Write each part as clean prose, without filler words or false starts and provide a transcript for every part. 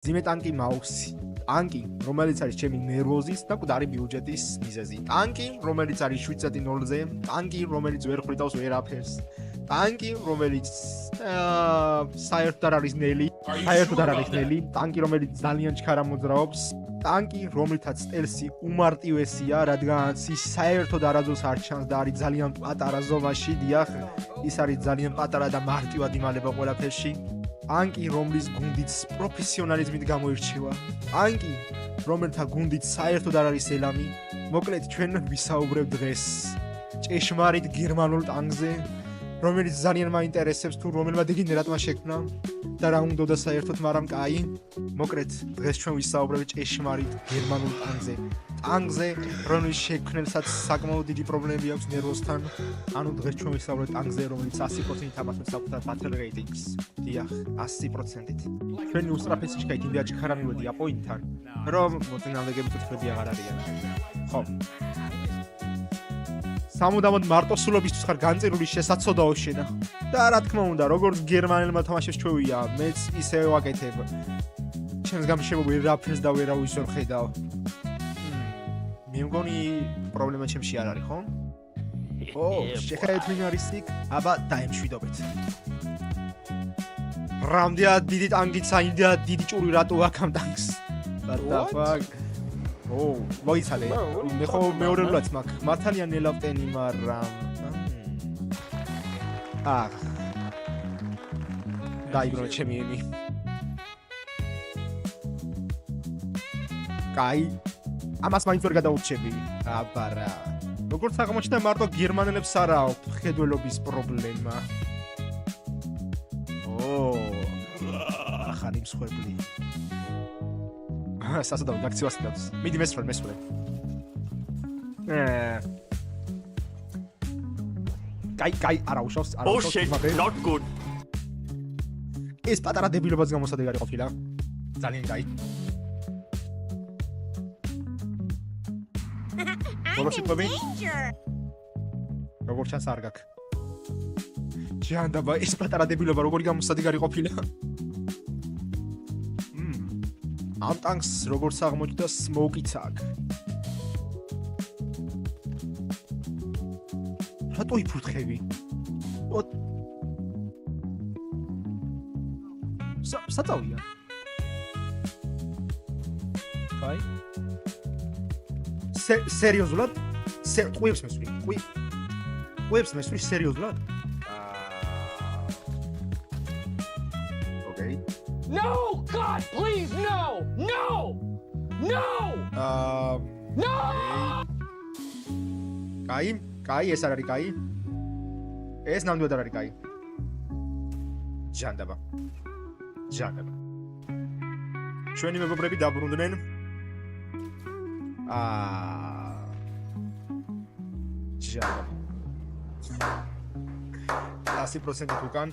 ძიმე ტანკი მაუსი. ტანკი, რომელიც არის ჩემი ნერვოზის და მკვდარი ბიუჯეტის მიზეზი. ტანკი, რომელიც არის 7-0-ზე, ტანკი, რომელიც ვერ ხრიტავს ვერაფერს. ტანკი, რომელიც საერთოდ არ არის ნელი, ტანკი, რომელიც ძალიან ჩქარა მოძრაობს. ტანკი, რომლითაც სტელსი უმარტივესია, რადგანაც ის საერთოდ არაძოს არ ჩანს და არის ძალიან პატარა ზომაში, დიახ, ის არის ძალიან პატარა და მარტივად იმალება ყველაფერში. ტანკი, რომლის გუნდიც პროფესიონალიზმით გამოირჩევა. ტანკი, რომელთა გუნდიც საერთოდ არ არის ელამი. მოკლედ, ჩვენ ვისაუბრებთ დღეს ჭეშმარიტ გერმანულ ტანკზე, რომელიც ძალიან მაინტერესებს თუ რომელმა დეგენერატმა შექმნა და რა უნდა საერთოდ, მაგრამ კაი. მოკლედ, დღეს ჩვენ ვისაუბრებთ ჭეშმარიტ გერმანულ ტანკზე. ტანკზე, რომლის შექმნელსაც საკმაოდ დიდი პრობლემები აქვს ნერვოსთან. ანუ დღეს ჩვენ ვისაუბრებთ ტანკზე, რომელიც 100% აბასებს საკუთარ battle ratings. დიახ, 100%-ით. ჩვენი უსწრაფესი ჩქაით იმდაჭი ხარ მივედი აპოინტთან, რომ მოწინააღმდეგეები თვითები აღარ არიან. ხო. სამუდამოდ მარტოსულობისთვის ხარ განწირული შესაძოდაო შენა. და რა თქმა უნდა, როგორც გერმანელმა თამაშებს ჩვევია, მეც ისე ვაკეთებ. ჩემს გამშემო ვერაფერს და ვერავის ვერ ხედავ. მე მგონი პრობლემა ჩემში არ არის, ხო? ო, შეხედეთ ვინ არის იქ? აბა დაემშვიდობეთ. რამდენად დიდი ტანკიცა, იმდენად დიდი ჭური რატო აქ ამ ტანკს? What the fuck? ო, მოიცადე. მე ხო მეორეულად მაქვს. მართალია ნელავტენი, მაგრამ დაიბრუნე ჩემი ემი. კაი. ამას მაინც ვერ გადაურჩები. აბა რა. როგორც აღმოჩნდა, მარტო გერმანელებს არ აქვს ხედველობის პრობლემა. ო, ახალი მსხვერპლი. სასადავი აქციას დავს. მიდი მესვრე. კაი, არა უშავს, მაგრამ not good. ეს პატარა დებილობაც გამოსადეგარი ყოფილა. ძალიან კაი. ბოლოსიტყვები? როგორ ჩანს არ გაქვს. ჯანდაბა, ეს პატარა დებილობა როგორი გამოსადეგარი ყოფილა. ამ ტანკს როგორც აღმოჩნდა სმოუკიც აქვს. რატო იფურთხები? საწავია. კაი. სერიოზულად? ყვიებს მესვრი. ყვიებს მესვრი სერიოზულად? ოკეი. No, God, please, no! No! კაი, ეს არ არის კაი. ეს ნამდვილად არ არის კაი. ჯანდაბა. ჩვენი მეგობრები დაბრუნდნენ. 100% უკან.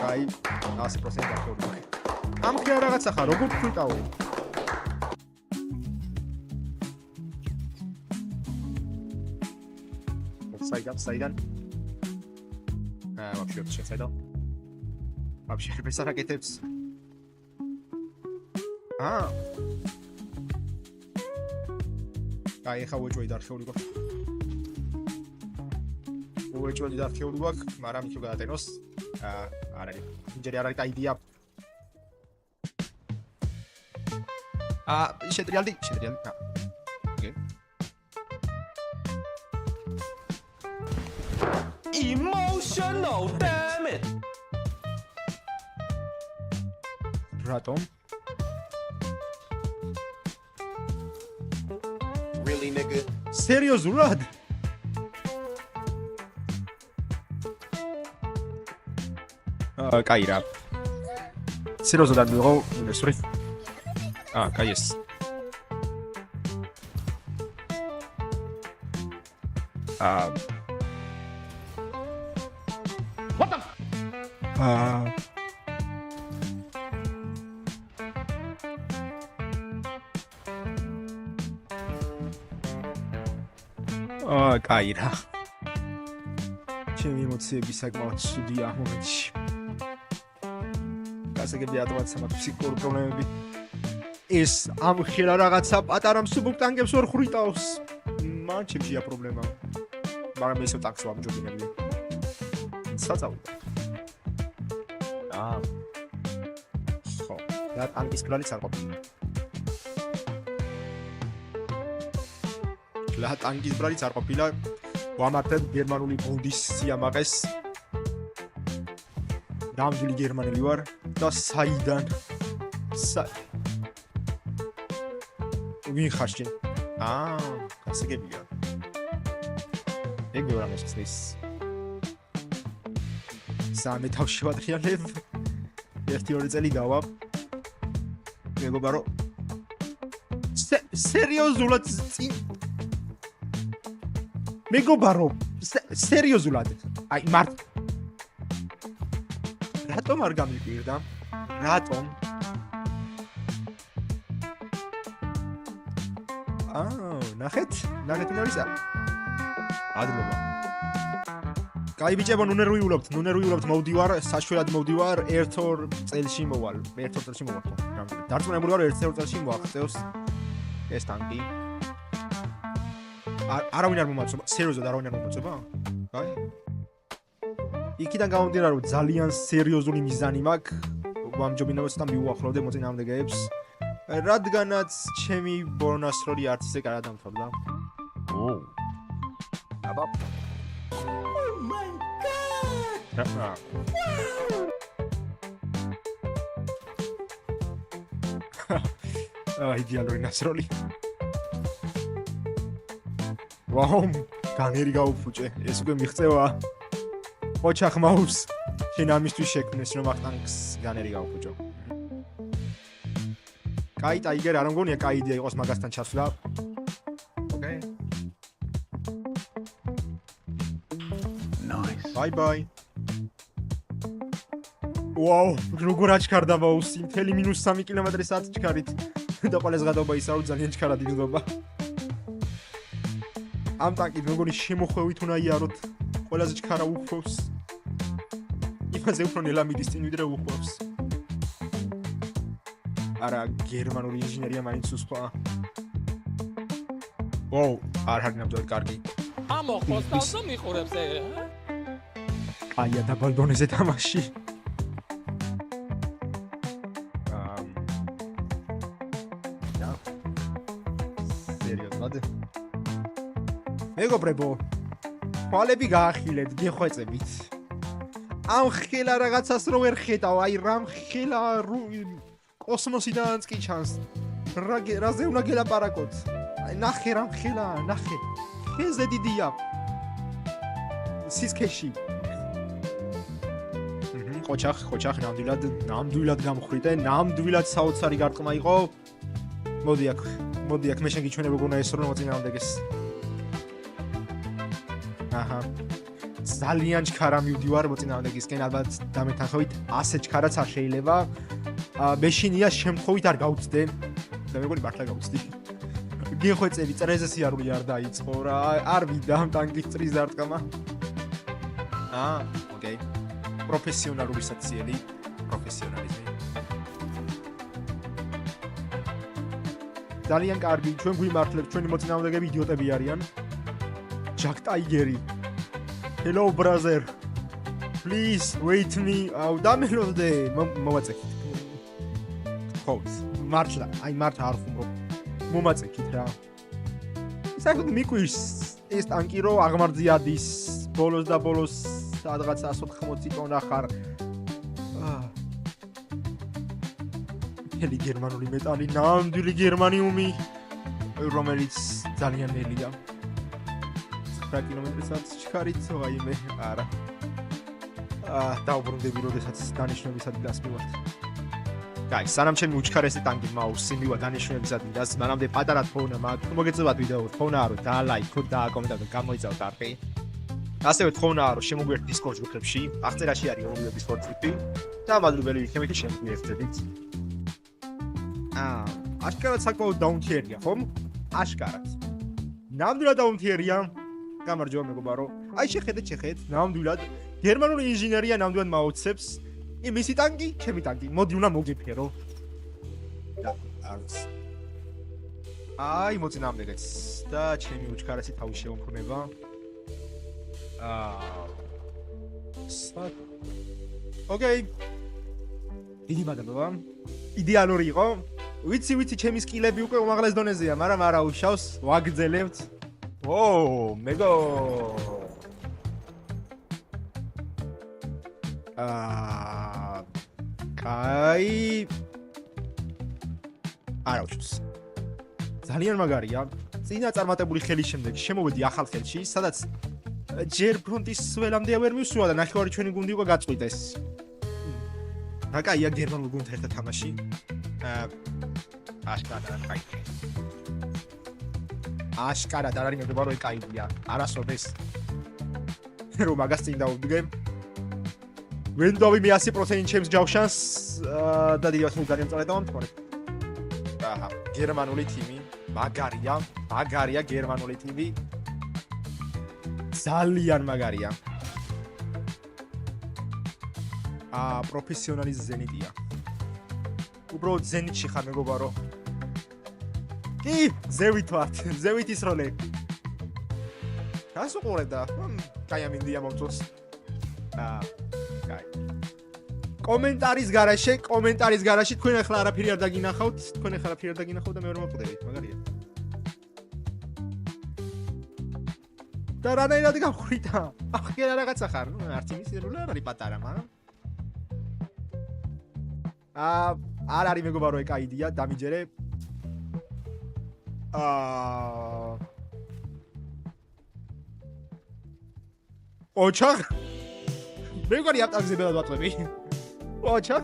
კაი, 100% აქორდი. ამ ხე რაღაცა ხარ, როგორ თვითაო? საიდან? вообще შეცადა. вообще ხებს არაკეთებს. კაი, ხა უეჭველი და არქეული გვაქვს. მაგრამ იქ გადატენოს. არ არის. ინჯერი არ არის და იდეა. შეტრიალდი. ოკეი. Emotional, damn it! რატომ? Really, nigga? სერიოზულად? კაი რა. სერიოზულად მიყო, სორი. კაი ეს. What the? კაი რა. ჩემი ემოციები საკმაოდ ცუდია ამ მომენტში. გასაგებია ავტომატს ამ ფსიქიკური პრობლემები. ეს ამ ხელა რაღაცა პატარა მსუბუქ ტანგებს ვერ ხრიტავს. მან ჩემშია პრობლემა. მაგრამ ესო ტაქს ვამჯობინებდი. საწავლა. ხო, და ტანგის გრალიც არ ყოფილა. ლა ტანგის გრალიც არ ყოფილა. ვამართებ გერმანული ბუნდის სიამაყეს. ნამდვილი გერმანელი ვარ და საიდან? ვინ ხარ შენ? გასაგებია. ეგ ვარ ამას ის. სამე თავში ვადრიანებ. 1-2 წელი გავა. მეგობრებო რომ სერიოზულად წინ მეგობრებო სერიოზულად აი მართ რატომ არ გამიკვირდა? რატომ? ნახეთ ნუ ისა. ადრობა. კაი ბიჭებო, ნუ ნერვიულობთ, მოვდივარ, საშველად მოვდივარ, 1-2 წელში მოვალ. 1-2 წელში მოვალ. დარწმუნებული ვარ 1-2 წელში მოახწევს ეს ტანკი. არავინ არ მომაწოვა, სერიოზულად არავინ არ მომაწოვა? კაი. იქიდან გამომდინარე რომ ძალიან სერიოზული მიზანი მაქვს. ვამჯობინებთ და მიუახლოვდე მოწინააღმდეგეებს. რადგანაც ჩემი ბონასროლი არც ისე კარგად დამთავრდა. აბა. Oh my god. იდეალური ნასროლი. ვაუ, განერი გაუფუჭე. ეს უკვე მიღწევა. ოჩახ მაუს. შენ ამისთვის შექმნეს რომ ახტანკს განერი გაუფუჭო. კაი ტაიგერ არ მგონია კაი იდეა იყოს მაგასთან ჩასვლა. ოკეი. Nice. Bye bye. ვაუ, როგორ აჩქარდა მაუსი, მთელი -3 კილომეტრი/საათი ჩქარით. და ყველას გადაობა ისა რომ ძალიან ჩქარად იგრძნობა. ამ ტანკით მეგონი შემოხვევით უნდა იაროთ. ყველაზე ჩქარა უხვევს. იმაზე უფრო ნელა მიდის წინ ვიდრე უხვევს. არა გერმანული ინჟინერია მაინც უსხვა. ვაუ, არ არის ნამდვილად კარგი. ამოხოსტავს და მიყურებს ეგ. აია დაბალ დონეზე თამაში. სერიოზულად. მეგობრებო, ხვალები გაახილეთ, გეხვეწებით. ამ ხელა რაღაცას რო ვერ ხედავ, აი რამ ხელა კოსმოსიდანაც კი ჩანს. რაზე უნდა გელაპარაკოთ? აი ნახე რამ ხელა, ნახე. ხეზე დიდია. სისქეში. ხოჩახ ნამდვილად გამხრიტე, ნამდვილად საოცარი გარტყმა იყო. მოდი აქ, მე შენ გიჩვენებ როგორ უნდა ესრო მოწინააღმდეგეს. აჰა. ძალიან ჩქარა მივდივარ მოწინააღმდეგისკენ, ალბათ დამეთანხმებით, ასე ჩქარაც არ შეიძლება. მეშინია შემთხვევით არ გავუწდე და მეგონი მართლა გავუწდი. გეხვეწები წრეზე სიარული არ დაიწყო რა, არ ვიდა ამ ტანკის წრის დარტყმა. ოკეი. პროფესიონალური საციელი, პროფესიონალიზმი. ძალიან კარგი, ჩვენ გვიმართლებთ, ჩვენი მოწინააღმდეგეები იდიოტები არიან. ჯაკ ტაიგერი. Hello brother. Please wait me. დამელოდე, მოვაწექით. ხო, მართლა არ ხუმრობ. მომაწექით რა. საერთოდ მიკვირს ეს ტანკი რო აღმართზიადის ბოლოს სადღაც 180 ტონა ხარ. მთელი გერმანული მეტალი, ნამდვილი გერმანიუმი, რომელიც ძალიან ნელია. 9 კილომეტრი/საათი ჩქარით, ვაიმე, არა. დაუბრუნდები, როდესაც დანიშნების ადგილას მივართ. კაი, სანამ ჩემი უჩქარესი ტანკი მაუსი მივა დანიშნების ადგილას, მანამდე პატარა თხოვნა მაქვს. თუ მოგეწევათ ვიდეო, თხოვნა რომ დაალაიქოთ და აკომენტაროთ, გამოიწევთ არხი. ასევე თხოვნა რომ შემოგვიერთდეთ Discord ჯგუფებში, აღწერაში არის ორივე Discord ჯგუფი და მადლობელი ვიქნებით შემოგვიერთდებით. აშკარად საკმაოდ დაუნთიერია, ხომ? აშკარად. ნამდვილად დაუნთიერია. გამარჯობა მეგობარო. აი შეხედეთ, ნამდვილად გერმანული ინჟინერია ნამდვილად მაოცებს. მისი ტანკი, ჩემი ტანკი. მოდი უნდა მოგიფერო. და არც. აი მოწინააღმდეგეც და ჩემი უჩქარესი თავი შეუმქმნება. ოკეი. დიდი მადლობა. იდეალური იყო. ვიცი, ჩემი სკილები უკვე უმაღლეს დონეზეა, მაგრამ არა უშავს, ვაგრძელებთ. მეგო. კაი. არა უშავს. ძალიან მაგარია. წინა წარმატებული ხელის შემდეგ შემოვედი ახალ ხელში, სადაც ჯერ ფრონტის სველამდე ვერ მივსვლა და ნახევარი ჩვენი გუნდი უკვე გაწყვიტეს. რა კაია გერმანულ გუნდთან ერთად თამაში. აშკარად არ არის მეგობრებო, რომ ეკაიდია. არასოდეს. რომ მაგას წინ დავუდგე. ვენდოვი მე 100% ჩემს ჯავშანს და დიახ, ძალიან სწორად დავამტყორე. აჰა, გერმანული თიმი, მაგარია გერმანული თიმი. ძალიან მაგარია. პროფესიონალის ზენიტია. უბრალოდ ზენიტში ხარ მეგობარო. კი, ზევით ვარ, ზევითის როლე. რას უყურებ და? კაი ამინდია მომწონს. კაი. კომენტარის გარაშე თქვენ ახლა არაფერი არ დაგინახავთ და მე ვერ მოყვდებით, მაგარია. და რანაირად გავხვრითა? ახლა რაღაცა ხარ, არც იმის როლი არ არის პატარა, მაგრამ არ არის მეგობარო ეკაიდია, დამიჯერე. ოჩახ? მეგარი ატაგზე ბელად ვატყვები. ოჩახ?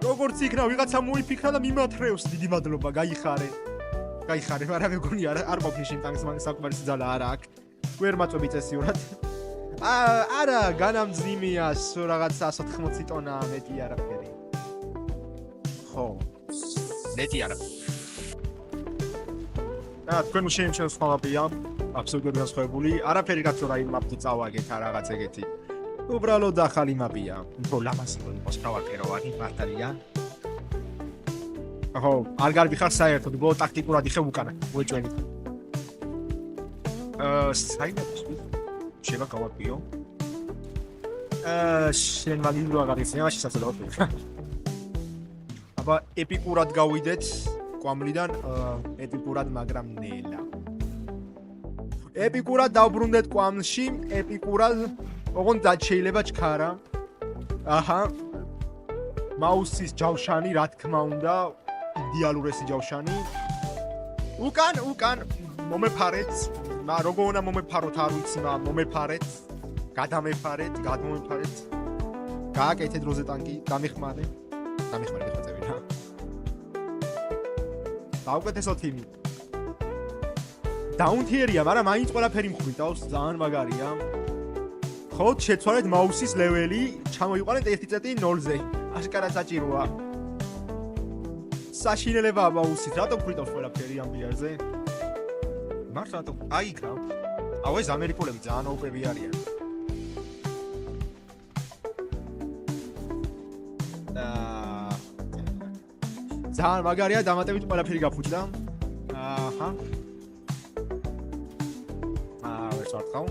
როგორც იქნა, ვიღაცა მოიფიქრა და მიმათრევს, დიდი მადლობა, გაიხარე, მაგრამ მეგონი არ ყოფნის იმ ტანკს მაგ საკმარის ძალა არა აქვს. ვერ მაწვევი წესიურად. არა, განამძიმია რაღაცა 180 ტონა მეტი არაფერი. ხო. მეტი არა. თქვენ შეიმჩნევს ხალხია, აბსოლუტურად განსხვავებული. არაფერი რაც რა იმ მაპზე წავაგეთ რა რაღაც ეგეთი. უბრალოდ ახალი მაპია. უფრო ლამაზი იყოს თავარფეროვანი მართალია. ხო, არ გარბი ხარ საერთოდ, უბრალოდ ტაქტიკურად იხევ უკანა, უეჭვენი. საერთოდ შევა გავაპიო. შენ მაგინდო აღარ ისე, მაშინ საწოდავთ. აბა ეპიკურად გავიდეთ კვამლიდან, ეპიკურად, მაგრამ ნელა. ეპიკურად დავბრუნდეთ კვამლში, ეპიკურად, ოღონდ შეიძლება ჩქარა. აჰა. მაუსის ჯავშანი, რა თქმა უნდა, იდეალურესი ჯავშანი. უკან მომეფარეთ. როგორ უნდა მომეფაროთ არ ვიცი, მომეფარეთ. გადამეფარეთ. გააკეთეთ დროზე ტანკი, დამეხმარე ხაწევი რა. დაუკეთესო თიმი. დაუნთიერია, მაგრამ მაინც ყველაფერი მხვიდავს, ძალიან მაგარია. ხო, შეცვალეთ მაუსის ლეველი, ჩამოიყვანეთ 1.0-ზე. აშკარად საჭიროა. საშინელებაა მაუსით, რატო მხვიდავს ყველაფერი ამ ბიარზე? მართლა რატო? აი იქ რა. ეს ამერიკულები ძალიან ოპები არიან. ძალიან მაგარია, დამატებით ყველაფერი გაფუჭდა. აჰა. ვერ წავთხავ.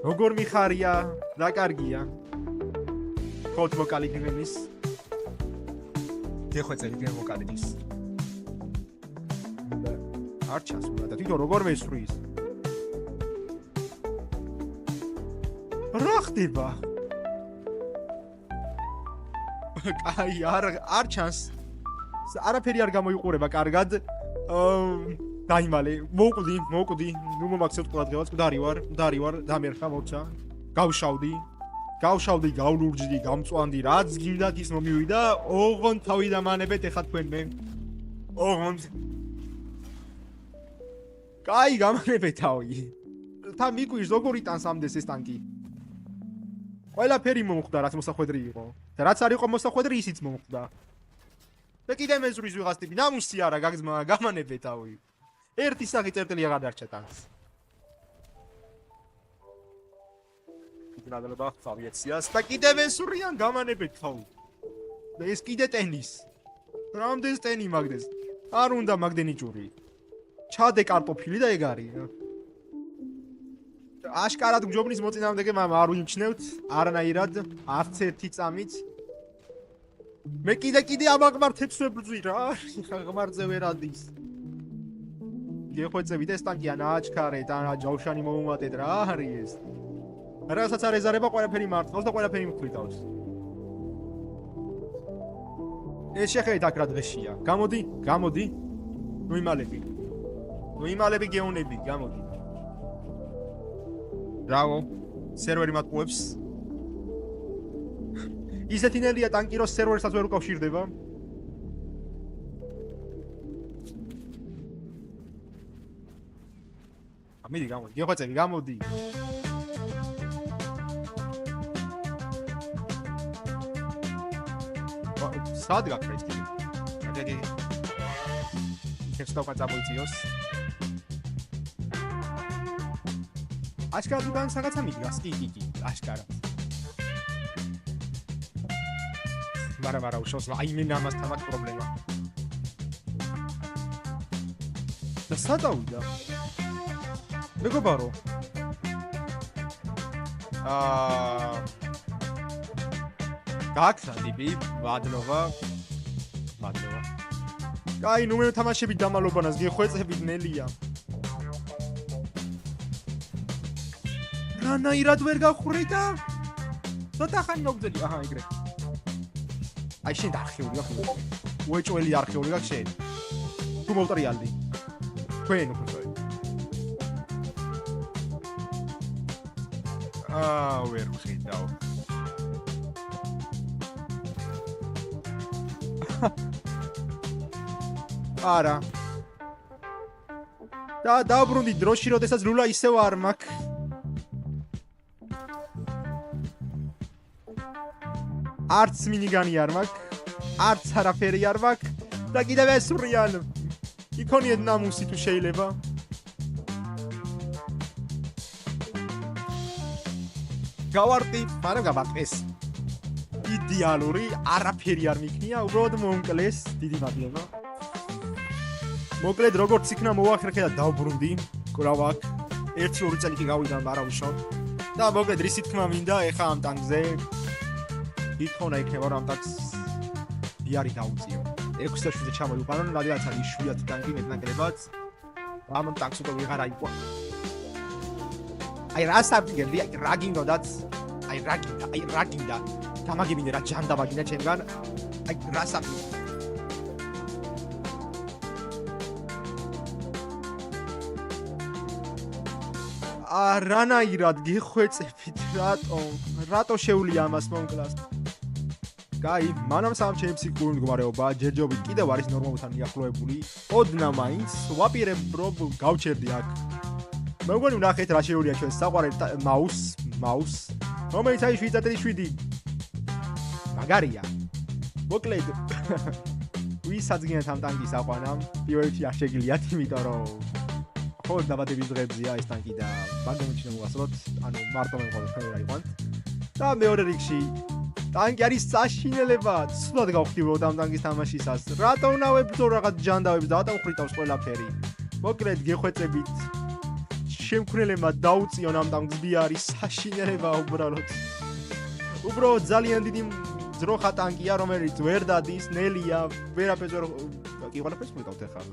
როგორ მიხარია? რა კარგია. ხოთ მოკალიგნენის. დეხვეწელი გემოკალიგნის. არ ჩანს უნდა და თვითონ როგორ მესვრის. რა ხდება? კაი, არ ჩანს. არაფერი არ გამოიყურება კარგად. დაიმალე, მოვკვდი, ნუ მომაქცევთ ყურადღებას, მკვდარი ვარ, დამერხა მოცა. გავშავდი, გავლურჯდი, გამწვანდი, რაც გინდათ ის მომივიდა, ოღონდ თავი დამანებეთ ეხა თქვენ მე. ოღონდ. კაი, გამანებეთ თავი. თან მიკვირს როგორ იტანს ამდენს ეს ტანკი. ყველაფერი მომხდა, რაც მოსახვედრი იყო. და რაც არ იყო მოსახვედრი, ისიც მომხდა. და კიდე მეზურის ვიღაც ტიპი, ნამუსი არა, გაგზმა, გამანებე თავი. ერთი სახი წერტილი აღარ დარჩა ტანკს. ნადელობა ავიაციას და კიდევ ესურიან გამანებით ხო. და ეს კიდე ტენის. რამდენს ტენი მაგდეს? არ უნდა მაგდენი ჯური. ჩადე კარტოფილი და ეგ არის. აშკარად გჯობნის მოწინააღმდეგე მამ არ ვიმჩნევთ არანაირად არც ერთი წამით. მე კიდე ამაღმართებს ვებრძვი რა. ღმართზე ვერ ადის. გეხვეწებით ეს ტანკია ნაჩქარე და ჯავშანი მოუმატეთ რა არის ეს. რასაც არ ეზარება ყველაფერი მართავს და ყველაფერი მქვიდავს. ეს შეხედეთ აქ რა დღეშია. გამოდი. ნუიმალები გეუნები, გამოდი. ბრავო. სერვერი მატყუებს. ისეთი ნელია ტანკი რომ სერვერსაც ვერ უკავშირდება. მიდი გამოდი, გეხვეწები, გამოდი. სად გაქრა ის კიდე? აგეგი. ხესტავ კაცაბოიციოს. აშკარად უკან რაღაცა მიდგას, კი, აშკარად. ვარა უშავს, აი მე ამასთან მაქვს პრობლემა. და სად ავიდა? მეგობარო. გაქრა ტიპი, ვადლოვა. კაი, ნუ მე თამაშებით დამალობანას გეხვეწებით ნელია. რანაირად ვერ გახვრი და ცოტა ხანი მოგძელი. აჰა, ეგრე. აი შენ არქეული გაქვს. უეჭველი არქეული გაქვს შენ. თუ მოვტრიალდი. თქვენ უფრო. ვერ ხედავ. არა. და დაბრუნდი დროში, როდესაც ლულა ისევ არ მაქვს. არც მინიგანი არ მაქვს, არც არაფერი არ მაქვს და კიდევ ესურიან. იქონიეთ ნამუსი თუ შეიძლება. გავარტი, მაგრამ გავარტყეს. იდეალური, არაფერი არ მიქნია, უბრალოდ მომკლეს, დიდი მადლობა. მოკლედ როგორც იქნა მოვახრეხე და დავბრუნდი. კრავ აქ 1-2 წელი კი გავიდა, არა უშავ. და მოკლედ რისი თქმა მინდა, ეხა ამ ტანკზე იქონა იქნება რომ ამ ტანკს იარი დაუწიო. 6-7-ზე ჩამოვიყვანო, რადგანაც არის შვიათი ტანკი მეტნაკლებად. ამ ტანკს უკვე ვიღარ აიყვა. აი რა საფიგები, რა გინდოდაც? აი რა გინდა? დამაგებინე რა ჯანდა მაგინა ჩემგან. აი რა საფიგები. რანაირად გეხვეწებით, რატო შეუძლია ამას მომკლას? კაი, მანამ სამ ჩემი ფსიქიკური მდგომარეობა ჯერჯერობით კიდევ არის ნორმალთან მიახლოებული. ოდნა მაინც ვაპირებ რომ გავჩერდი აქ. მე მგონი ვნახეთ რა შეუძლია ჩვენ საყვარელ მაუს, რომელიც არის 7.7. მაგარია. მოკლედ ვისაც გინდათ ამ ტანკის აყვანა, პირველში არ შეგიძლიათ, იმიტომ რომ ხო დაბადების დღეებზია ეს ტანკი და მაგომიჩნე მოვასწროთ, ანუ მარტო მე მყავს თქვენ რა იყვანთ. და მეორე რიგში ტანკი არის საშინელება, სულად გავხდივოთ ამ ტანკის თამაშისას. რატო უნდა ვებრძო რაღაც ჯანდავებს და ატამხრიტავს ყველაფერი. მოკლედ გეხვეწებით. შემქმნელებმა დაუწიონ ამ ტანკს არის საშინელება უბრალოდ. უბრალოდ ძალიან დიდი ძროხა ტანკია, რომელიც ვერ დადის, ნელია, ვერაფერს ვერ კი ყველაფერს ხვიდავთ ახლა.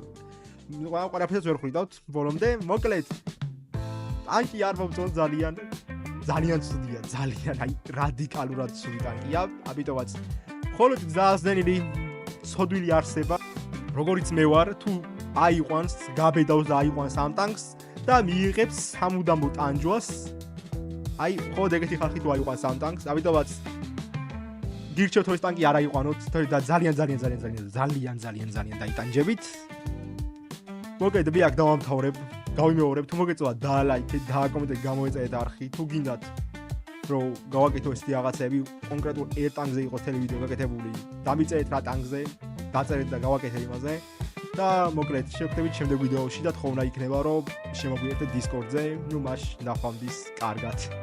ყველაფერს ვერ ხვიდავთ ბოლომდე. მოკლედ ტანკი არ მომწონს ძალიან ცუდია, ძალიან, აი რადიკალურად ცუდი ტანკია, ამიტომაც მხოლოდ გზააზდენილი ცოდვილი არსება, როგორიც მე ვარ, თუ აიყვანს, გაბედავს და აიყვანს ამ ტანკს და მიიღებს სამუდამო ტანჯვას. აი, მხოლოდ ეგეთი ხალხი თუ აიყვანს ამ ტანკს, ამიტომაც გირჩევთ რომ ეს ტანკი არ აიყვანოთ და ძალიან დაიტანჯებით. მოკლედ მე აქ დავამთავრებ. გავიმეორებ, თუ მოგეწონა დაალაიქეთ, დააკომენტეთ, გამოეწერეთ არხი, თუ გინდათ რომ გავაკეთო ესეთი რაღაცები, კონკრეტულ ერთ ტანკზე იყო თელი ვიდეო გაკეთებული, დამიწერეთ რა ტანკზე, დაწერეთ და გავაკეთეთ იმაზე და მოკლედ შევხვდებით შემდეგ ვიდეოში და თხოვნა იქნება რომ შემოგვიერთდეთ Discord-ზე, ნუ მაშ ნახვამდის, კარგად.